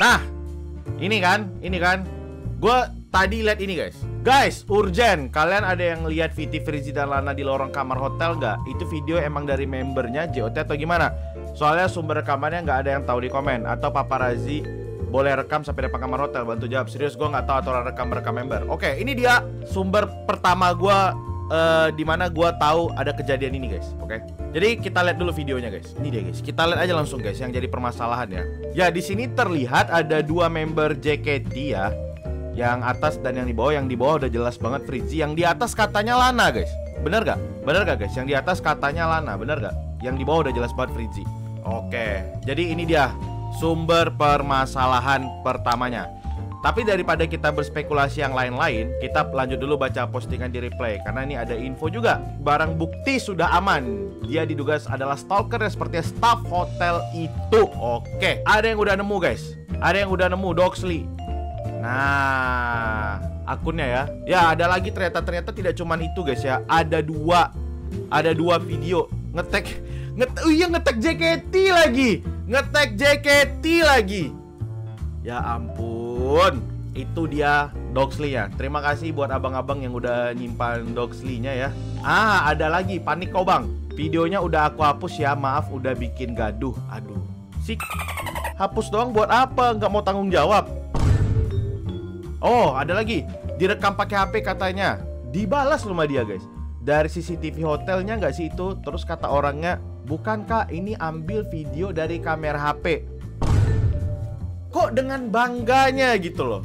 Nah, ini kan. Gue tadi lihat ini guys, urgent. Kalian ada yang lihat Viti, Frizi dan Lana di lorong kamar hotel nggak? Itu video emang dari membernya JOT atau gimana? Soalnya sumber rekamannya nggak ada yang tahu di komen. Atau paparazzi boleh rekam sampai depan kamar hotel? Bantu jawab. Serius, gue nggak tahu aturan rekam member. Oke, ini dia sumber pertama gue dimana gue tahu ada kejadian ini guys. Oke, jadi kita lihat dulu videonya guys. Ini dia guys. Kita lihat aja langsung guys yang jadi permasalahan ya. Ya di sini terlihat ada dua member JKT ya. Yang atas dan yang di bawah. Yang di bawah udah jelas banget Frizi. Yang di atas katanya Lana guys. Bener gak? Bener gak guys? Yang di atas katanya Lana. Bener gak? Yang di bawah udah jelas banget Frizi. Oke, jadi ini dia sumber permasalahan pertamanya. Tapi daripada kita berspekulasi yang lain-lain, kita lanjut dulu baca postingan di replay. Karena ini ada info juga. Barang bukti sudah aman. Dia diduga adalah stalker ya, seperti staff hotel itu. Oke, ada yang udah nemu guys. Ada yang udah nemu Doxley. Nah, akunnya ya. Ya, ada lagi ternyata tidak cuman itu guys ya. Ada dua video ngetek JKT lagi. Ngetek JKT lagi. Ya ampun. Itu dia Doxley-nya. Terima kasih buat abang-abang yang udah nyimpan Doxley-nya ya. Ah, ada lagi panik kau bang. Videonya udah aku hapus ya. Maaf udah bikin gaduh. Aduh. Hapus doang buat apa? Nggak mau tanggung jawab. Oh, ada lagi. Direkam pakai HP katanya. Dibalas rumah dia, guys. Dari CCTV hotelnya nggak sih itu? Terus kata orangnya, bukan kak, ini ambil video dari kamera HP. Kok dengan bangganya gitu loh.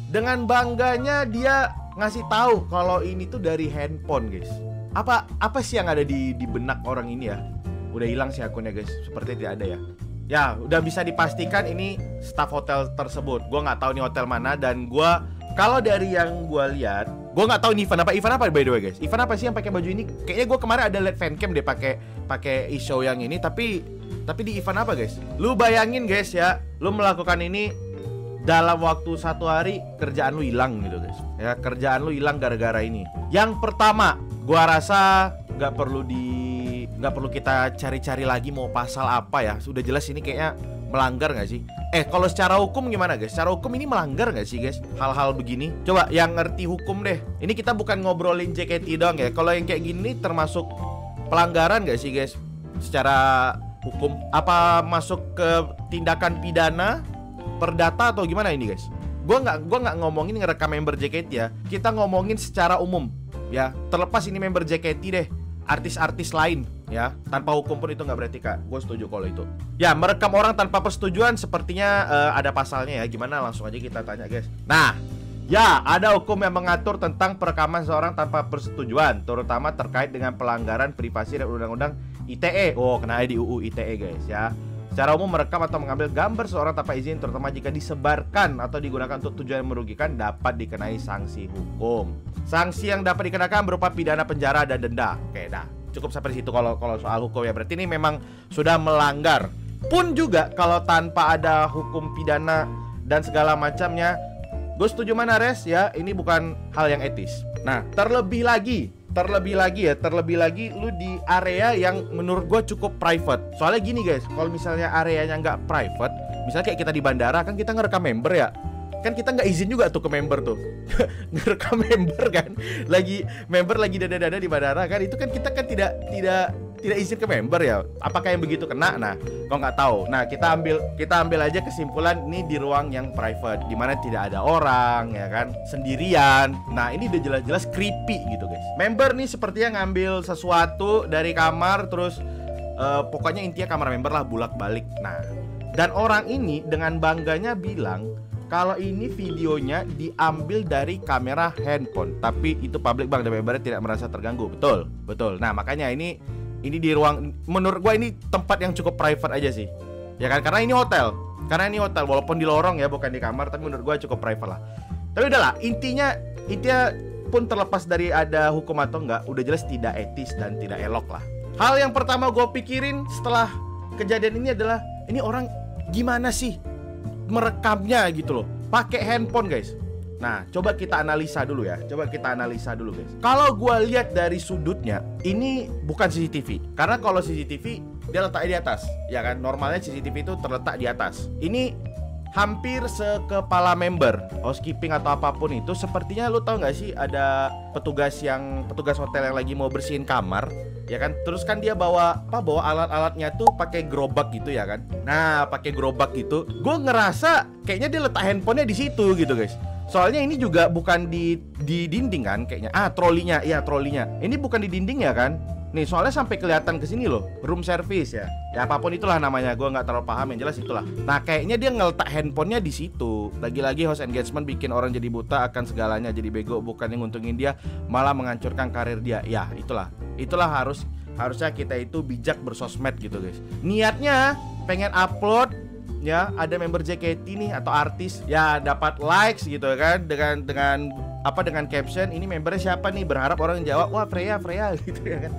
Dengan bangganya dia ngasih tahu kalau ini tuh dari handphone, guys. Apa sih yang ada di benak orang ini ya? Udah hilang sih akunnya, guys. Sepertinya tidak ada ya. Ya, udah bisa dipastikan ini staf hotel tersebut. Gue nggak tahu nih hotel mana. Dan gue, kalau dari yang gue lihat, gue nggak tahu ini event apa by the way guys. Event apa sih yang pakai baju ini? Kayaknya gue kemarin ada liat fancam deh pakai e-show yang ini. Tapi di event apa guys? Lu bayangin guys ya, lu melakukan ini dalam waktu 1 hari, kerjaan lu hilang gitu guys. Ya, kerjaan lu hilang gara-gara ini. Yang pertama, gue rasa nggak perlu kita cari-cari lagi mau pasal apa ya. Sudah jelas ini kayaknya melanggar nggak sih? Kalau secara hukum gimana guys? Secara hukum ini melanggar nggak sih guys? Hal-hal begini. Coba yang ngerti hukum deh. Ini kita bukan ngobrolin JKT doang ya. Kalau yang kayak gini termasuk pelanggaran nggak sih guys? Secara hukum. Apa masuk ke tindakan pidana, perdata atau gimana ini guys? Gue nggak ngomongin ngerekam member JKT ya. Kita ngomongin secara umum ya. Terlepas ini member JKT deh. Artis-artis lain ya, tanpa hukum pun itu nggak berarti kak. Gue setuju kalau itu. Ya, merekam orang tanpa persetujuan sepertinya ada pasalnya ya. Gimana, langsung aja kita tanya guys. Nah, ya ada hukum yang mengatur tentang perekaman seorang tanpa persetujuan, terutama terkait dengan pelanggaran privasi dan undang-undang ITE. Oh, kena di UU ITE guys ya. Secara umum merekam atau mengambil gambar seorang tanpa izin, terutama jika disebarkan atau digunakan untuk tujuan yang merugikan, dapat dikenai sanksi hukum. Sanksi yang dapat dikenakan berupa pidana penjara dan denda. Oke, dah. Cukup sampai di situ kalau soal hukum ya. Berarti ini memang sudah melanggar. Pun juga kalau tanpa ada hukum pidana dan segala macamnya, gue setuju mana res ya, ini bukan hal yang etis. Nah, terlebih lagi lu di area yang menurut gue cukup private. Soalnya gini guys, kalau misalnya areanya nggak private, misalnya kayak kita di bandara kan kita ngerekam member ya, kan kita nggak izin juga tuh ke member tuh ngerekam member kan, member lagi dada-dada di bandara kan, itu kan kita kan tidak izin ke member ya. Apakah yang begitu kena? Nah, kok nggak tahu. Nah, kita ambil aja kesimpulan ini di ruang yang private, dimana tidak ada orang ya kan, sendirian. Nah, ini udah jelas-jelas creepy gitu guys. Member nih sepertinya ngambil sesuatu dari kamar, terus pokoknya intinya kamar member lah bulak-balik. Nah, dan orang ini dengan bangganya bilang kalau ini videonya diambil dari kamera handphone, tapi itu public bang, dan membernya tidak merasa terganggu. Betul. Nah, makanya ini di ruang, menurut gua ini tempat yang cukup private aja sih. Ya kan, karena ini hotel. Walaupun di lorong ya, bukan di kamar, tapi menurut gua cukup private lah. Tapi udahlah, intinya pun terlepas dari ada hukum atau enggak, udah jelas tidak etis dan tidak elok lah. Hal yang pertama gua pikirin setelah kejadian ini adalah, ini orang gimana sih merekamnya gitu loh, pakai handphone guys. Nah, coba kita analisa dulu ya. Guys. Kalau gua lihat dari sudutnya, ini bukan CCTV. Karena kalau CCTV dia letaknya di atas, ya kan? Normalnya CCTV itu terletak di atas. Ini hampir sekepala member housekeeping atau apapun itu. Sepertinya lu tahu nggak sih ada petugas hotel yang lagi mau bersihin kamar, ya kan? Terus kan dia bawa alat-alatnya tuh pakai gerobak gitu ya kan? Nah, pakai gerobak gitu. Gue ngerasa kayaknya dia letak handphonenya di situ gitu guys. Soalnya ini juga bukan di dinding kan kayaknya. Trolinya, iya trolinya. Ini bukan di dinding ya kan? Nih soalnya sampai kelihatan ke sini loh, room service ya. Ya apapun itulah namanya, gue nggak terlalu paham, yang jelas itulah. Nah kayaknya dia ngeletak handphonenya di situ. Lagi-lagi host engagement bikin orang jadi buta akan segalanya, jadi bego, bukan yang nguntungin dia, malah menghancurkan karir dia. Ya itulah harusnya kita itu bijak bersosmed gitu guys. Niatnya pengen upload ya, ada member JKT nih atau artis ya, dapat likes gitu kan, dengan caption ini membernya siapa nih, berharap orang jawab wah Freya gitu ya kan.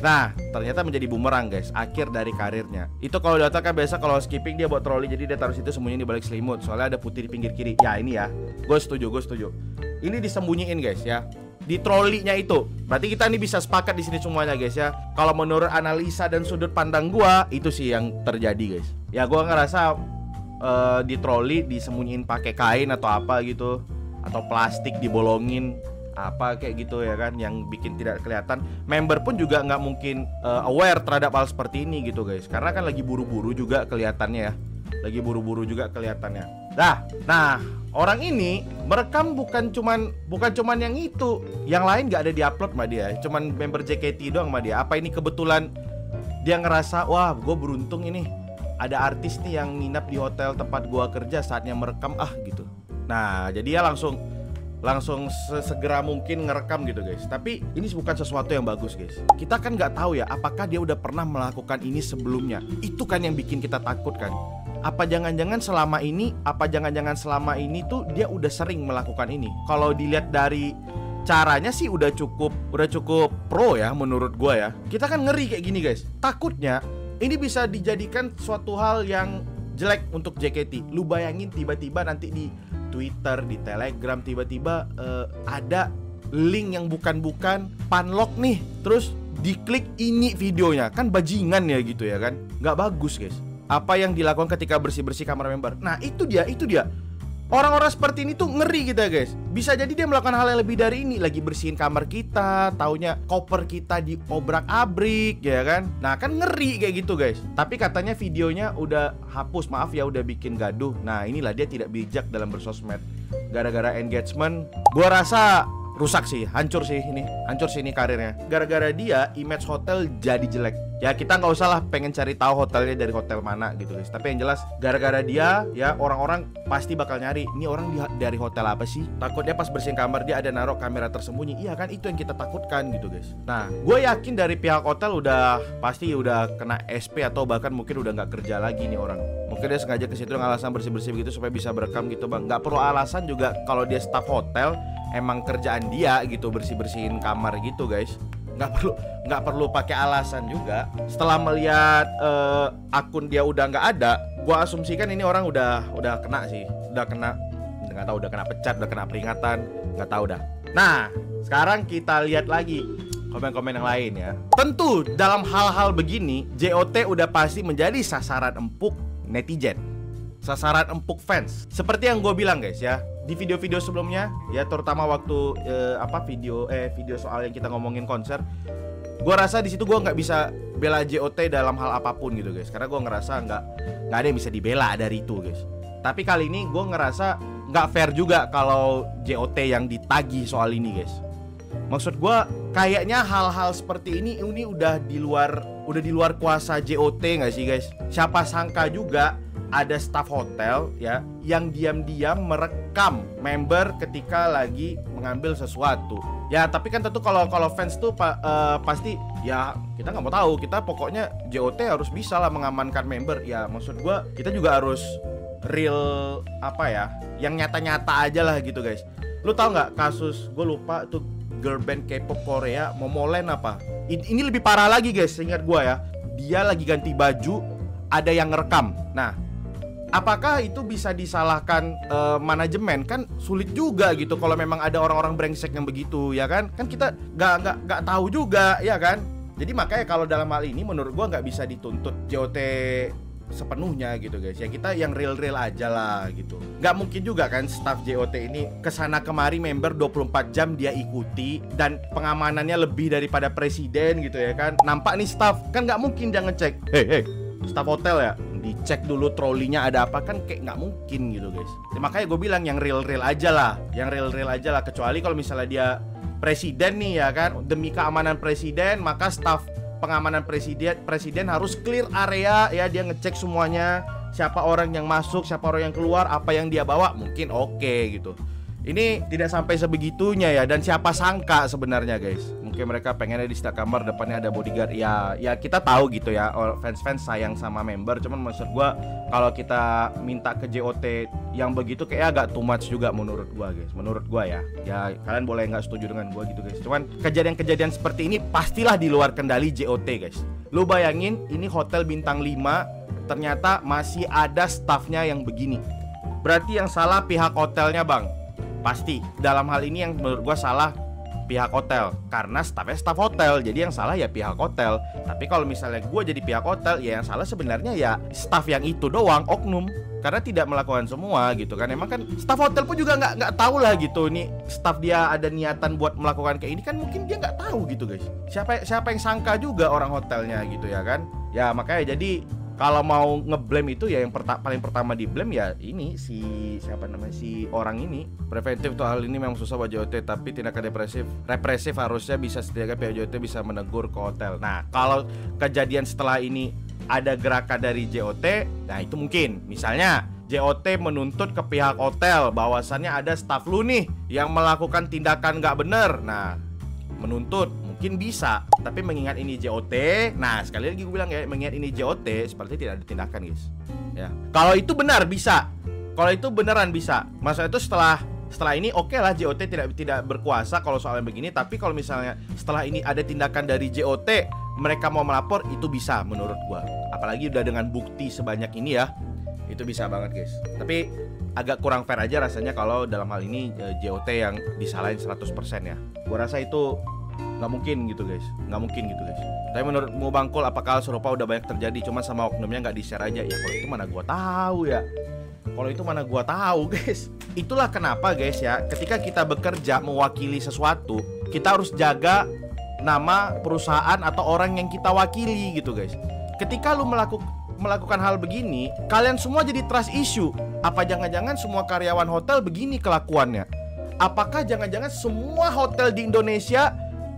Nah ternyata menjadi bumerang guys, akhir dari karirnya. Itu kalau data kan biasa kalau skipping dia buat troli, jadi dia taruh situ sembunyi di balik selimut, soalnya ada putih di pinggir kiri. Ya ini ya, gue setuju. Ini disembunyiin guys ya, di trolinya itu. Berarti kita nih bisa sepakat di sini semuanya guys ya. Kalau menurut analisa dan sudut pandang gua, itu sih yang terjadi guys. Ya gua ngerasa di troli disembunyiin pakai kain atau apa gitu, atau plastik dibolongin apa kayak gitu ya kan, yang bikin tidak kelihatan. Member pun juga nggak mungkin aware terhadap hal seperti ini gitu guys, karena kan lagi buru-buru juga kelihatannya ya. Nah, orang ini merekam bukan cuman yang itu, yang lain nggak ada diupload sama dia, cuman member JKT doang sama dia. Apa ini kebetulan dia ngerasa wah gue beruntung ini ada artis nih yang nginap di hotel tempat gue kerja, saatnya merekam gitu. Nah jadi ya langsung segera mungkin ngerekam gitu guys. Tapi ini bukan sesuatu yang bagus guys. Kita kan nggak tahu ya apakah dia udah pernah melakukan ini sebelumnya. Itu kan yang bikin kita takut kan. Apa jangan-jangan selama ini tuh dia udah sering melakukan ini. Kalau dilihat dari caranya sih udah cukup pro ya menurut gua ya. Kita kan ngeri kayak gini guys. Takutnya ini bisa dijadikan suatu hal yang jelek untuk JKT. Lu bayangin tiba-tiba nanti di Twitter, di Telegram tiba-tiba ada link yang bukan panlock nih, terus diklik ini videonya, kan bajingan ya gitu ya kan, nggak bagus guys. Apa yang dilakukan ketika bersih-bersih kamar member. Nah itu dia. Orang-orang seperti ini tuh ngeri kita guys. Bisa jadi dia melakukan hal yang lebih dari ini. Lagi bersihin kamar kita, taunya koper kita diobrak-abrik ya kan. Nah kan ngeri kayak gitu guys. Tapi katanya videonya udah hapus, maaf ya udah bikin gaduh. Nah inilah dia tidak bijak dalam bersosmed. Gara-gara engagement, gua rasa rusak sih, hancur sih ini karirnya. Gara-gara dia image hotel jadi jelek. Ya kita nggak usah lah pengen cari tahu hotelnya dari hotel mana gitu guys. Tapi yang jelas gara-gara dia ya orang-orang pasti bakal nyari ini orang dari hotel apa sih. Takutnya pas bersihin kamar dia ada naruh kamera tersembunyi. Iya kan, itu yang kita takutkan gitu guys. Nah gue yakin dari pihak hotel pasti udah kena SP atau bahkan mungkin udah nggak kerja lagi nih orang. Mungkin dia sengaja ke situ dengan alasan bersih-bersih begitu supaya bisa berekam gitu bang. Nggak perlu alasan juga kalau dia staff hotel, emang kerjaan dia gitu bersih-bersihin kamar gitu guys. Nggak perlu pakai alasan juga. Setelah melihat akun dia udah nggak ada, gua asumsikan ini orang udah kena sih, nggak tahu udah kena pecat, udah kena peringatan, nggak tahu dah. Nah sekarang kita lihat lagi komen-komen yang lain ya. Tentu dalam hal-hal begini JOT udah pasti menjadi sasaran empuk netizen, sasaran empuk fans. Seperti yang gue bilang guys ya, di video-video sebelumnya ya, terutama waktu video soal yang kita ngomongin konser, gue rasa di situ gue nggak bisa bela JOT dalam hal apapun gitu guys, karena gue ngerasa nggak ada yang bisa dibela dari itu guys. Tapi kali ini gue ngerasa nggak fair juga kalau JOT yang ditagih soal ini guys. Maksud gue kayaknya hal-hal seperti ini udah di luar kuasa JOT nggak sih guys? Siapa sangka juga ada staff hotel ya yang diam-diam merekam member ketika lagi mengambil sesuatu. Ya tapi kan tentu kalau fans tuh pasti ya kita nggak mau tahu, kita pokoknya JOT harus bisa lah mengamankan member. Ya maksud gue kita juga harus real yang nyata-nyata aja lah gitu guys. Lu tahu nggak kasus, gue lupa tuh, girl band K-pop Korea Momoland apa? Ini lebih parah lagi guys, ingat gue ya. Dia lagi ganti baju, ada yang ngerekam. Nah apakah itu bisa disalahkan manajemen? Kan sulit juga gitu kalau memang ada orang-orang brengsek yang begitu ya kan? Kan kita nggak tahu juga ya kan? Jadi makanya kalau dalam hal ini menurut gua nggak bisa dituntut JOT sepenuhnya gitu guys. Ya kita yang real aja lah gitu. Nggak mungkin juga kan staff JOT ini kesana kemari member 24 jam dia ikuti dan pengamanannya lebih daripada presiden gitu ya kan. Nampak nih staff kan nggak mungkin dia ngecek, hey staff hotel ya, dicek dulu trolinya ada apa, kan kayak nggak mungkin gitu guys. Ya, makanya gue bilang yang real aja lah, kecuali kalau misalnya dia presiden nih ya kan, demi keamanan presiden maka staff pengamanan presiden harus clear area ya, dia ngecek semuanya, siapa orang yang masuk, siapa orang yang keluar, apa yang dia bawa, mungkin oke gitu. Ini tidak sampai sebegitunya ya, dan siapa sangka sebenarnya guys, mungkin mereka pengennya di setiap kamar depannya ada bodyguard. Ya kita tahu gitu ya, fans sayang sama member, cuman maksud gua kalau kita minta ke JOT yang begitu kayak agak too much juga menurut gua guys. Menurut gua ya kalian boleh nggak setuju dengan gua gitu guys, cuman kejadian-kejadian seperti ini pastilah di luar kendali JOT guys. Lu bayangin ini hotel bintang 5 ternyata masih ada staffnya yang begini. Berarti yang salah pihak hotelnya bang. Pasti dalam hal ini yang menurut gua salah pihak hotel, karena staffnya staff hotel, jadi yang salah ya pihak hotel. Tapi kalau misalnya gue jadi pihak hotel, ya yang salah sebenarnya ya staff yang itu doang, oknum, karena tidak melakukan semua gitu kan. Emang kan staff hotel pun juga nggak tahu lah gitu, nih staff dia ada niatan buat melakukan kayak ini kan, mungkin dia nggak tahu gitu guys. Siapa yang sangka juga orang hotelnya gitu ya kan. Ya makanya jadi kalau mau ngeblame itu ya yang paling pertama di blame ya ini si orang ini. Preventif tuh hal ini memang susah buat JOT, tapi tindakan represif harusnya bisa, setidaknya pihak JOT bisa menegur ke hotel. Nah kalau kejadian setelah ini ada gerakan dari JOT, nah itu mungkin misalnya JOT menuntut ke pihak hotel bahwasannya ada staff lu nih yang melakukan tindakan nggak bener. Nah menuntut mungkin bisa, tapi mengingat ini JOT, nah sekali lagi gue bilang ya, mengingat ini JOT seperti tidak ada tindakan guys ya. Kalau itu benar bisa, kalau itu beneran bisa, maksudnya itu setelah ini oke lah JOT tidak berkuasa kalau soalnya begini. Tapi kalau misalnya setelah ini ada tindakan dari JOT, mereka mau melapor, itu bisa menurut gue. Apalagi udah dengan bukti sebanyak ini ya, itu bisa banget guys. Tapi agak kurang fair aja rasanya kalau dalam hal ini JOT yang disalahin 100% ya. Gue rasa itu nggak mungkin gitu guys. Tapi menurutmu Bangkul, apakah serupa udah banyak terjadi cuma sama oknumnya nggak di-share aja? Ya kalau itu mana gua tahu guys. Itulah kenapa guys ya, ketika kita bekerja mewakili sesuatu, kita harus jaga nama perusahaan atau orang yang kita wakili gitu guys. Ketika lu melakukan hal begini, kalian semua jadi trust issue. Apa jangan-jangan semua karyawan hotel begini kelakuannya? Apakah jangan-jangan semua hotel di Indonesia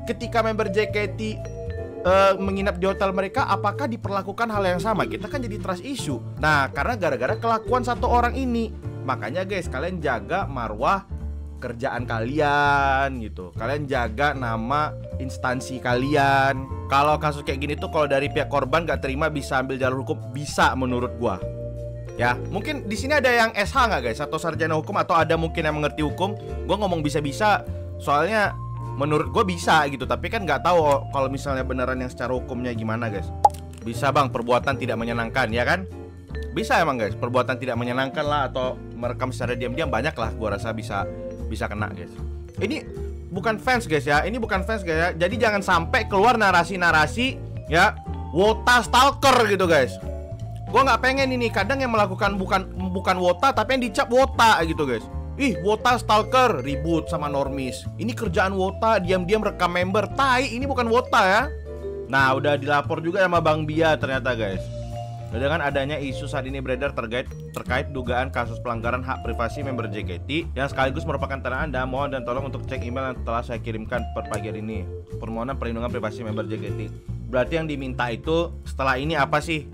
ketika member JKT menginap di hotel mereka, apakah diperlakukan hal yang sama? Kita kan jadi trust issue. Nah, karena gara-gara kelakuan satu orang ini. Makanya guys, kalian jaga marwah kerjaan kalian gitu. Kalian jaga nama instansi kalian. Kalau kasus kayak gini tuh, kalau dari pihak korban gak terima, bisa ambil jalur hukum, bisa menurut gua. Ya, mungkin di sini ada yang SH nggak guys, atau sarjana hukum, atau ada mungkin yang mengerti hukum. Gua ngomong bisa-bisa, soalnya menurut gue bisa gitu, tapi kan nggak tahu kalau misalnya beneran yang secara hukumnya gimana guys. Bisa bang, perbuatan tidak menyenangkan ya kan? Bisa emang guys, perbuatan tidak menyenangkan lah, atau merekam secara diam-diam, banyak lah gue rasa bisa kena guys. Ini bukan fans guys ya, jadi jangan sampai keluar narasi-narasi ya wota stalker gitu guys. Gue nggak pengen ini, kadang yang melakukan bukan wota tapi yang dicap wota gitu guys. Ih, wota stalker, ribut sama normis. Ini kerjaan wota, diam-diam rekam member. Tai, ini bukan wota ya. Nah, udah dilapor juga sama Bang Bia ternyata guys. Dengan adanya isu saat ini beredar terkait dugaan kasus pelanggaran hak privasi member JKT, yang sekaligus merupakan tanda Anda, mohon dan tolong untuk cek email yang telah saya kirimkan per pagi hari ini. Permohonan perlindungan privasi member JKT. Berarti yang diminta itu setelah ini apa sih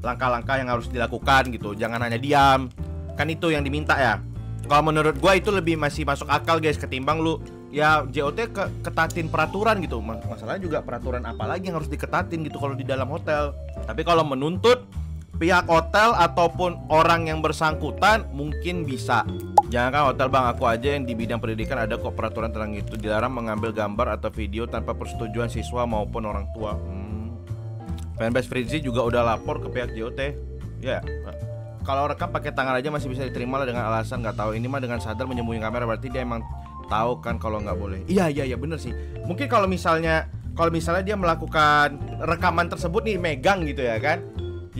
langkah-langkah yang harus dilakukan gitu. Jangan hanya diam. Kan itu yang diminta ya. Kalau menurut gue itu lebih masih masuk akal guys, ketimbang lu ya JOT ketatin peraturan gitu. Masalahnya juga peraturan apa lagi yang harus diketatin gitu kalau di dalam hotel. Tapi kalau menuntut pihak hotel ataupun orang yang bersangkutan mungkin bisa. Jangan kan hotel bang, aku aja yang di bidang pendidikan ada kok peraturan tentang itu. Dilarang mengambil gambar atau video tanpa persetujuan siswa maupun orang tua. Fanbase Fritzy juga udah lapor ke pihak JOT. Ya. Kalau rekam pakai tangan aja masih bisa diterima lah dengan alasan nggak tahu. Ini mah dengan sadar menyembunyikan kamera, berarti dia emang tahu kan kalau nggak boleh. Iya bener sih. Mungkin kalau misalnya dia melakukan rekaman tersebut nih, megang gitu ya kan,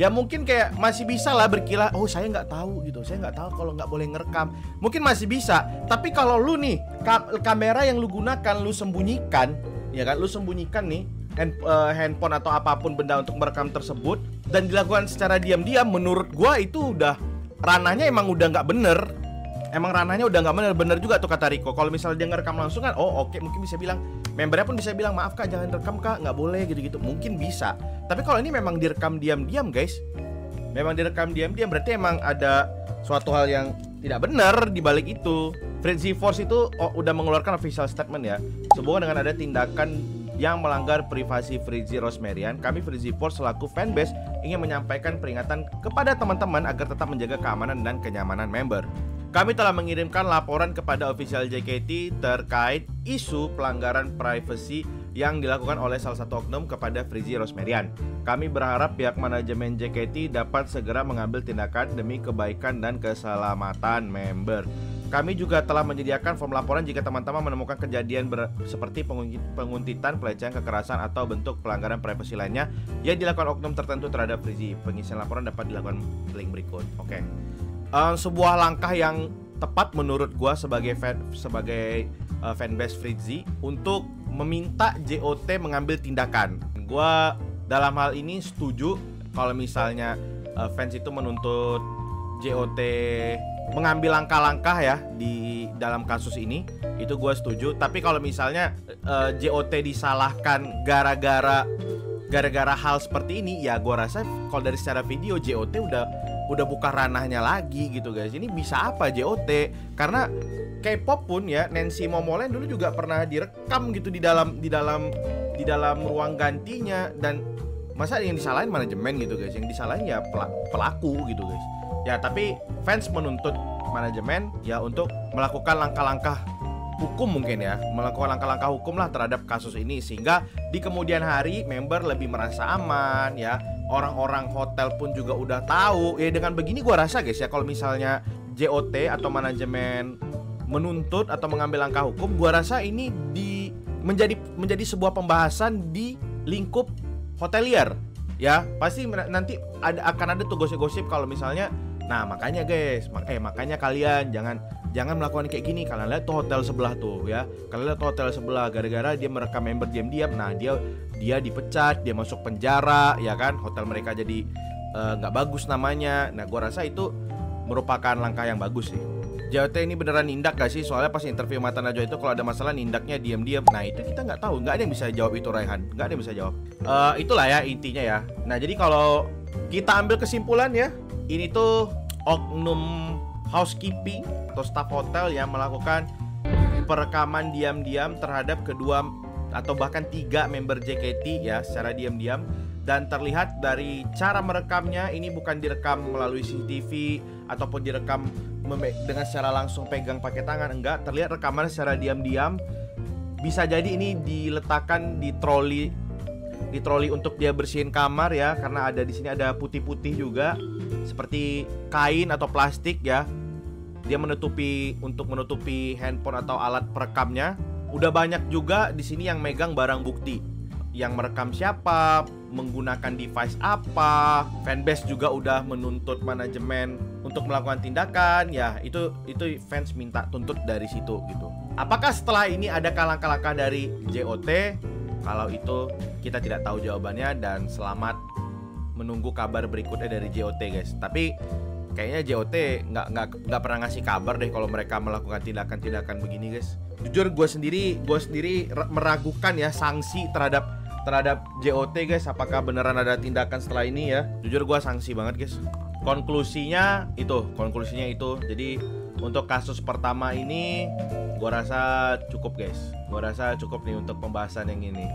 ya mungkin kayak masih bisa lah berkilah, oh saya nggak tahu gitu, saya nggak tahu kalau nggak boleh ngerekam, mungkin masih bisa. Tapi kalau lu nih kamera yang lu gunakan lu sembunyikan, ya kan, lu sembunyikan nih handphone atau apapun benda untuk merekam tersebut dan dilakukan secara diam-diam, menurut gua itu udah ranahnya emang udah nggak bener. Emang ranahnya udah nggak bener juga tuh kata Rico. Kalau misalnya dia ngerekam langsung kan, oh oke, mungkin bisa bilang, membernya pun bisa bilang, maaf kak jangan rekam kak, nggak boleh gitu-gitu, mungkin bisa. Tapi kalau ini memang direkam diam-diam guys, memang direkam diam-diam, berarti emang ada suatu hal yang tidak benar di balik itu. Fritzy Force itu udah mengeluarkan official statement ya, sehubungan dengan ada tindakan yang melanggar privasi Fritzy Rosmarian, kami Fritzy Force selaku fanbase ingin menyampaikan peringatan kepada teman-teman agar tetap menjaga keamanan dan kenyamanan member. Kami telah mengirimkan laporan kepada official JKT terkait isu pelanggaran privasi yang dilakukan oleh salah satu oknum kepada Fritzy Rosmarian. Kami berharap pihak manajemen JKT dapat segera mengambil tindakan demi kebaikan dan keselamatan member. Kami juga telah menyediakan form laporan jika teman-teman menemukan kejadian seperti penguntitan, pelecehan, kekerasan, atau bentuk pelanggaran privasi lainnya yang dilakukan oknum tertentu terhadap Fritzy. Pengisian laporan dapat dilakukan link berikut. Oke. Sebuah langkah yang tepat menurut gua sebagai fanbase Fritzy untuk meminta JOT mengambil tindakan. Gua dalam hal ini setuju kalau misalnya fans itu menuntut JOT mengambil langkah-langkah ya di dalam kasus ini, itu gue setuju. Tapi kalau misalnya JOT disalahkan gara-gara hal seperti ini, ya gue rasa kalau dari secara video JOT udah buka ranahnya lagi gitu guys. Ini bisa apa JOT? Karena K-pop pun ya, Nancy Momoland dulu juga pernah direkam gitu di dalam ruang gantinya, dan masa yang disalahin manajemen gitu guys, yang disalahin ya pelaku gitu guys. Ya tapi fans menuntut manajemen ya untuk melakukan langkah-langkah hukum mungkin ya, melakukan langkah-langkah hukum lah terhadap kasus ini, sehingga di kemudian hari member lebih merasa aman ya. Orang-orang hotel pun juga udah tahu ya. Dengan begini gua rasa guys ya, kalau misalnya JOT atau manajemen menuntut atau mengambil langkah hukum, gua rasa ini menjadi sebuah pembahasan di lingkup hotelier ya. Pasti nanti akan ada tuh gosip-gosip kalau misalnya, nah makanya guys, makanya kalian jangan melakukan kayak gini. Kalian lihat tuh hotel sebelah tuh ya, kalian lihat tuh hotel sebelah gara-gara dia merekam member diam-diam, nah dia dipecat, dia masuk penjara ya kan, hotel mereka jadi nggak bagus namanya. Nah gua rasa itu merupakan langkah yang bagus sih. JOT ini beneran nindak gak sih? Soalnya pas interview Mata Najwa itu kalau ada masalah nindaknya diam-diam. Nah itu kita nggak tahu, nggak ada yang bisa jawab itu Raihan, nggak ada yang bisa jawab. Itulah ya intinya ya. Nah jadi kalau kita ambil kesimpulan ya, ini tuh oknum housekeeping atau staff hotel yang melakukan perekaman diam-diam terhadap kedua atau bahkan 3 member JKT ya secara diam-diam. Dan terlihat dari cara merekamnya, ini bukan direkam melalui CCTV ataupun direkam dengan secara langsung pegang pakai tangan, enggak, terlihat rekaman secara diam-diam. Bisa jadi ini diletakkan di troli untuk dia bersihin kamar ya, karena ada di sini ada putih-putih juga seperti kain atau plastik ya. Dia menutupi handphone atau alat perekamnya. Udah banyak juga di sini yang megang barang bukti. Yang merekam siapa, menggunakan device apa. Fanbase juga udah menuntut manajemen untuk melakukan tindakan. Ya, itu fans minta tuntut dari situ gitu. Apakah setelah ini ada langkah-langkah dari JOT? Kalau itu kita tidak tahu jawabannya, dan selamat menunggu kabar berikutnya dari JOT guys. Tapi kayaknya JOT nggak pernah ngasih kabar deh kalau mereka melakukan tindakan-tindakan begini guys. Jujur gue sendiri meragukan ya sanksi terhadap JOT guys. Apakah beneran ada tindakan setelah ini ya? Jujur gue sanksi banget guys. Konklusinya itu. Jadi untuk kasus pertama ini gue rasa cukup guys. Gue rasa cukup nih untuk pembahasan yang ini.